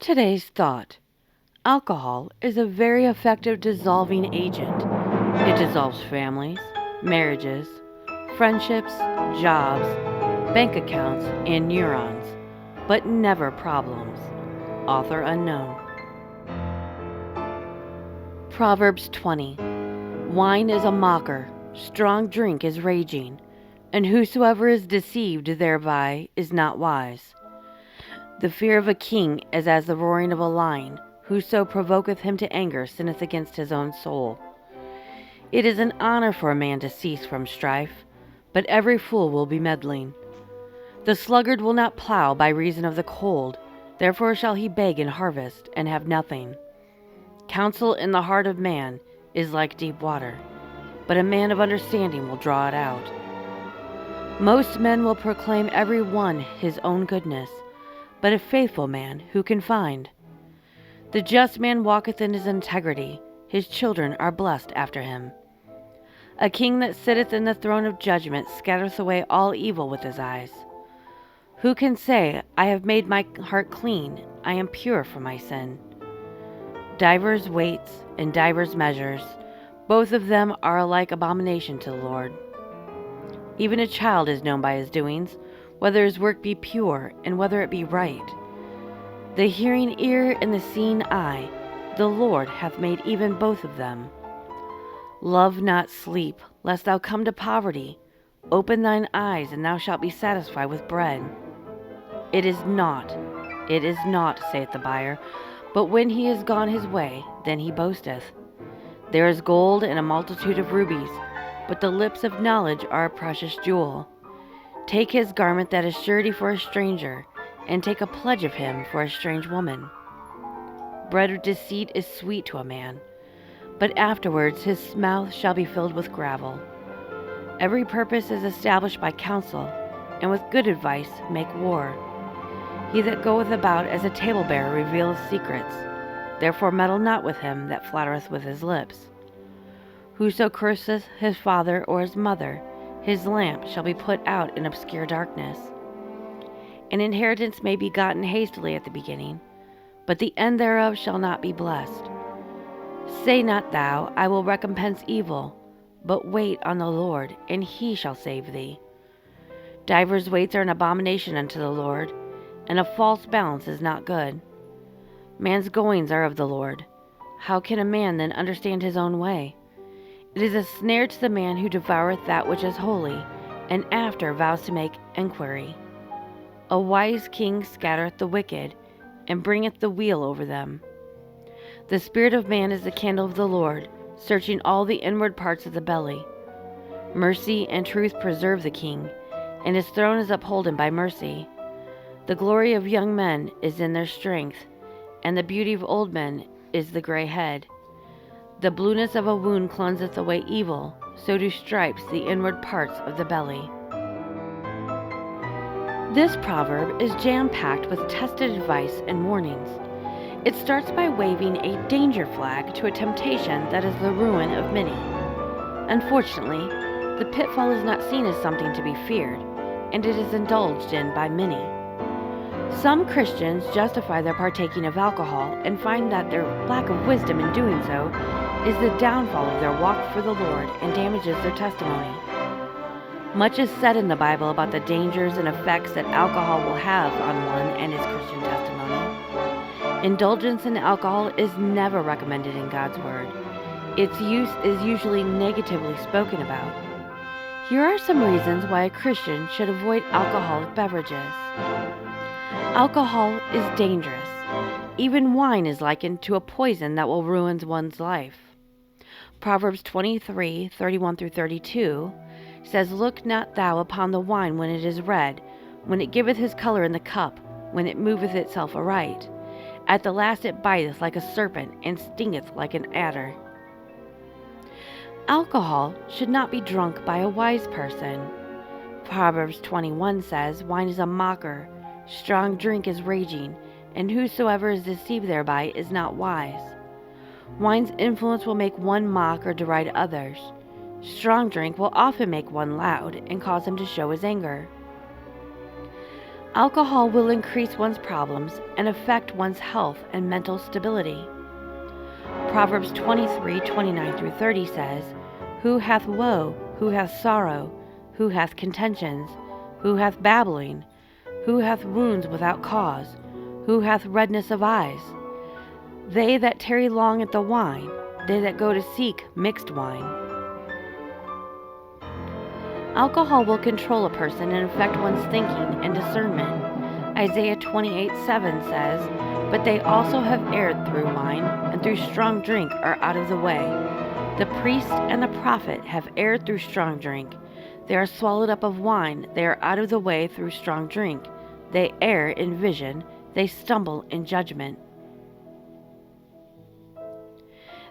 Today's thought. Alcohol is a very effective dissolving agent. It dissolves families, marriages, friendships, jobs, bank accounts, and neurons, but never problems. Author unknown. Proverbs 20. Wine is a mocker, strong drink is raging, and whosoever is deceived thereby is not wise. The fear of a king is as the roaring of a lion. Whoso provoketh him to anger sinneth against his own soul. It is an honor for a man to cease from strife, but every fool will be meddling. The sluggard will not plow by reason of the cold, therefore shall he beg in harvest, and have nothing. Counsel in the heart of man is like deep water, but a man of understanding will draw it out. Most men will proclaim every one his own goodness, but a faithful man who can find? The just man walketh in his integrity, his children are blessed after him. A king that sitteth in the throne of judgment scattereth away all evil with his eyes. Who can say, I have made my heart clean, I am pure from my sin? Divers weights and divers measures, both of them are alike abomination to the Lord. Even a child is known by his doings, whether his work be pure, and whether it be right. The hearing ear and the seeing eye, the Lord hath made even both of them. Love not sleep, lest thou come to poverty. Open thine eyes, and thou shalt be satisfied with bread. It is not, saith the buyer, but when he is gone his way, then he boasteth. There is gold and a multitude of rubies, but the lips of knowledge are a precious jewel. Take his garment that is surety for a stranger, and take a pledge of him for a strange woman. Bread of deceit is sweet to a man, but afterwards his mouth shall be filled with gravel. Every purpose is established by counsel, and with good advice make war. He that goeth about as a talebearer revealeth secrets, therefore meddle not with him that flattereth with his lips. Whoso curseth his father or his mother, his lamp shall be put out in obscure darkness. An inheritance may be gotten hastily at the beginning, but the end thereof shall not be blessed. Say not thou, I will recompense evil, but wait on the Lord, and he shall save thee. Divers weights are an abomination unto the Lord, and a false balance is not good. Man's goings are of the Lord. How can a man then understand his own way? It is a snare to the man who devoureth that which is holy, and after vows to make enquiry. A wise king scattereth the wicked, and bringeth the wheel over them. The spirit of man is the candle of the Lord, searching all the inward parts of the belly. Mercy and truth preserve the king, and his throne is upholden by mercy. The glory of young men is in their strength, and the beauty of old men is the gray head. The blueness of a wound cleanseth away evil, so do stripes the inward parts of the belly. This proverb is jam-packed with tested advice and warnings. It starts by waving a danger flag to a temptation that is the ruin of many. Unfortunately, the pitfall is not seen as something to be feared, and it is indulged in by many. Some Christians justify their partaking of alcohol and find that their lack of wisdom in doing so is the downfall of their walk for the Lord and damages their testimony. Much is said in the Bible about the dangers and effects that alcohol will have on one and his Christian testimony. Indulgence in alcohol is never recommended in God's Word. Its use is usually negatively spoken about. Here are some reasons why a Christian should avoid alcoholic beverages. Alcohol is dangerous. Even wine is likened to a poison that will ruin one's life. Proverbs 23:31-32 says, Look not thou upon the wine when it is red, when it giveth his color in the cup, when it moveth itself aright. At the last it biteth like a serpent, and stingeth like an adder. Alcohol should not be drunk by a wise person. Proverbs 21 says, Wine is a mocker, strong drink is raging, and whosoever is deceived thereby is not wise. Wine's influence will make one mock or deride others. Strong drink will often make one loud and cause him to show his anger. Alcohol will increase one's problems and affect one's health and mental stability. Proverbs 23:29-30 says, "Who hath woe? Who hath sorrow? Who hath contentions? Who hath babbling? Who hath wounds without cause? Who hath redness of eyes? They that tarry long at the wine, they that go to seek mixed wine." Alcohol will control a person and affect one's thinking and discernment. Isaiah 28:7 says, "But they also have erred through wine, and through strong drink are out of the way. The priest and the prophet have erred through strong drink. They are swallowed up of wine, they are out of the way through strong drink. They err in vision, they stumble in judgment."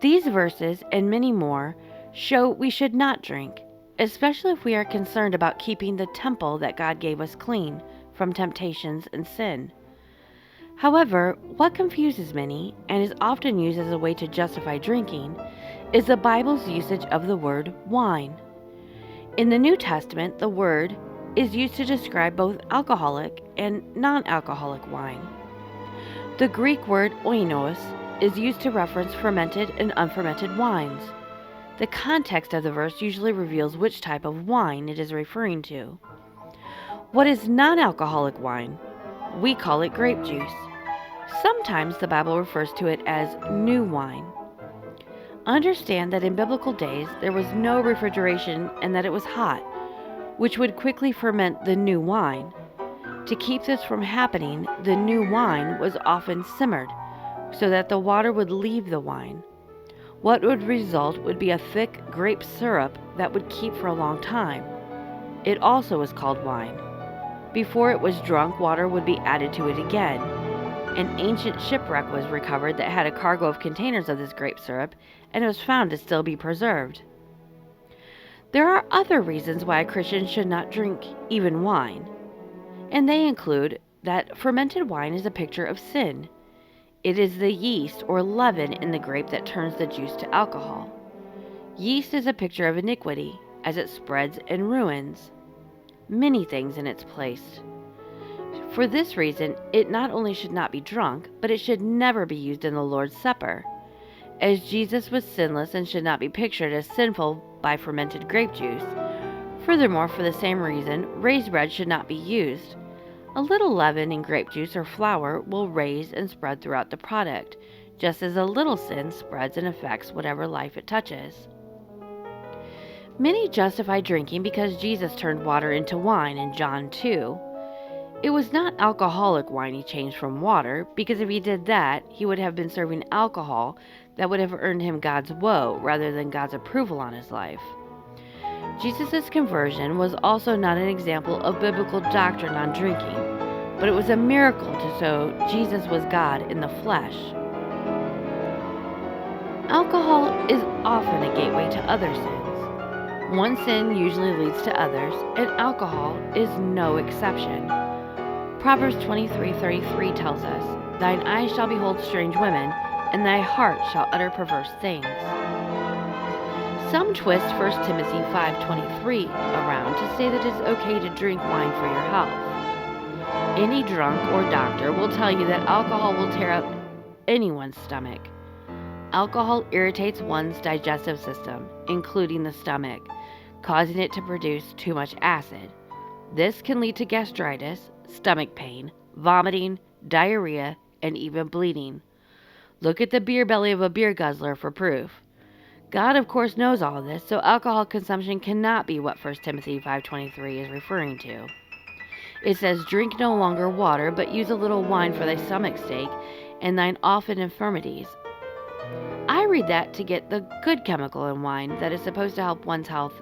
These verses and many more show we should not drink, especially if we are concerned about keeping the temple that God gave us clean from temptations and sin. However, what confuses many, and is often used as a way to justify drinking, is the Bible's usage of the word wine. In the New Testament, the word is used to describe both alcoholic and non-alcoholic wine. The Greek word oinos is used to reference fermented and unfermented wines. The context of the verse usually reveals which type of wine it is referring to. What is non-alcoholic wine? We call it grape juice. Sometimes the Bible refers to it as new wine. Understand that in biblical days there was no refrigeration and that it was hot, which would quickly ferment the new wine. To keep this from happening, the new wine was often simmered so that the water would leave the wine. What would result would be a thick grape syrup that would keep for a long time. It also was called wine. Before it was drunk, water would be added to it again. An ancient shipwreck was recovered that had a cargo of containers of this grape syrup, and it was found to still be preserved. There are other reasons why a Christian should not drink even wine, and they include that fermented wine is a picture of sin. It is the yeast or leaven in the grape that turns the juice to alcohol. Yeast is a picture of iniquity, as it spreads and ruins many things in its place. For this reason, it not only should not be drunk, but it should never be used in the Lord's Supper. As Jesus was sinless and should not be pictured as sinful by fermented grape juice. Furthermore, for the same reason, raised bread should not be used. A little leaven in grape juice or flour will raise and spread throughout the product, just as a little sin spreads and affects whatever life it touches. Many justify drinking because Jesus turned water into wine in John 2. It was not alcoholic wine he changed from water, because if he did that, he would have been serving alcohol that would have earned him God's woe rather than God's approval on his life. Jesus' conversion was also not an example of biblical doctrine on drinking, but it was a miracle to show Jesus was God in the flesh. Alcohol is often a gateway to other sins. One sin usually leads to others, and alcohol is no exception. Proverbs 23:33 tells us, "Thine eyes shall behold strange women, and thy heart shall utter perverse things." Some twist 1 Timothy 5:23 around to say that it's okay to drink wine for your health. Any drunk or doctor will tell you that alcohol will tear up anyone's stomach. Alcohol irritates one's digestive system, including the stomach, causing it to produce too much acid. This can lead to gastritis, stomach pain, vomiting, diarrhea, and even bleeding. Look at the beer belly of a beer guzzler for proof. God, of course, knows all of this, so alcohol consumption cannot be what 1 Timothy 5:23 is referring to. It says, "Drink no longer water, but use a little wine for thy stomach's sake, and thine often infirmities." I read that to get the good chemical in wine that is supposed to help one's health,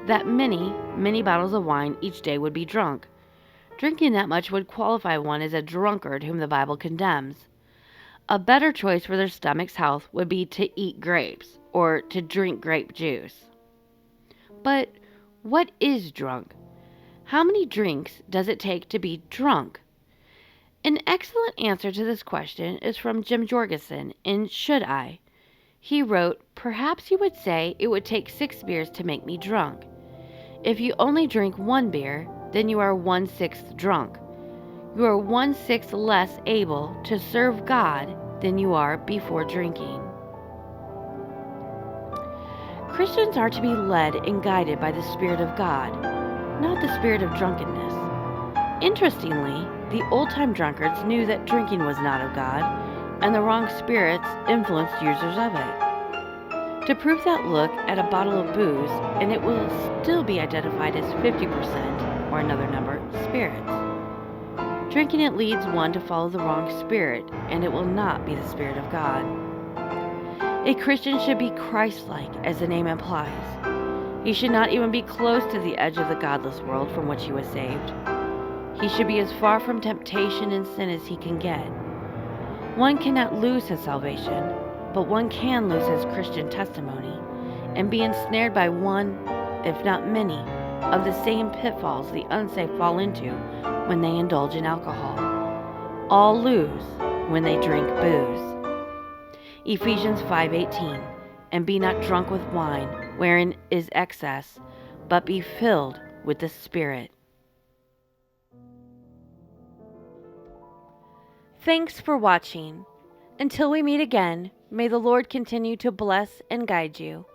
that many bottles of wine each day would be drunk. Drinking that much would qualify one as a drunkard whom the Bible condemns. A better choice for their stomach's health would be to eat grapes or to drink grape juice. But what is drunk? How many drinks does it take to be drunk? An excellent answer to this question is from Jim Jorgensen in Should I? He wrote, "Perhaps you would say it would take 6 beers to make me drunk. If you only drink 1 beer, then you are 1/6 drunk. you are 1/6 less able to serve God than you are before drinking. Christians are to be led and guided by the Spirit of God, not the spirit of drunkenness. Interestingly, the old-time drunkards knew that drinking was not of God, and the wrong spirits influenced users of it. To prove that, look at a bottle of booze, and it will still be identified as 50%, or another number, spirits. Drinking it leads one to follow the wrong spirit, and it will not be the Spirit of God. A Christian should be Christ-like, as the name implies. He should not even be close to the edge of the godless world from which he was saved. He should be as far from temptation and sin as he can get. One cannot lose his salvation, but one can lose his Christian testimony and be ensnared by one, if not many, of the same pitfalls the unsafe fall into when they indulge in alcohol. All lose when they drink booze. Ephesians 5:18, and be not drunk with wine, wherein is excess, but be filled with the Spirit. Thanks for watching. Until we meet again, may the Lord continue to bless and guide you.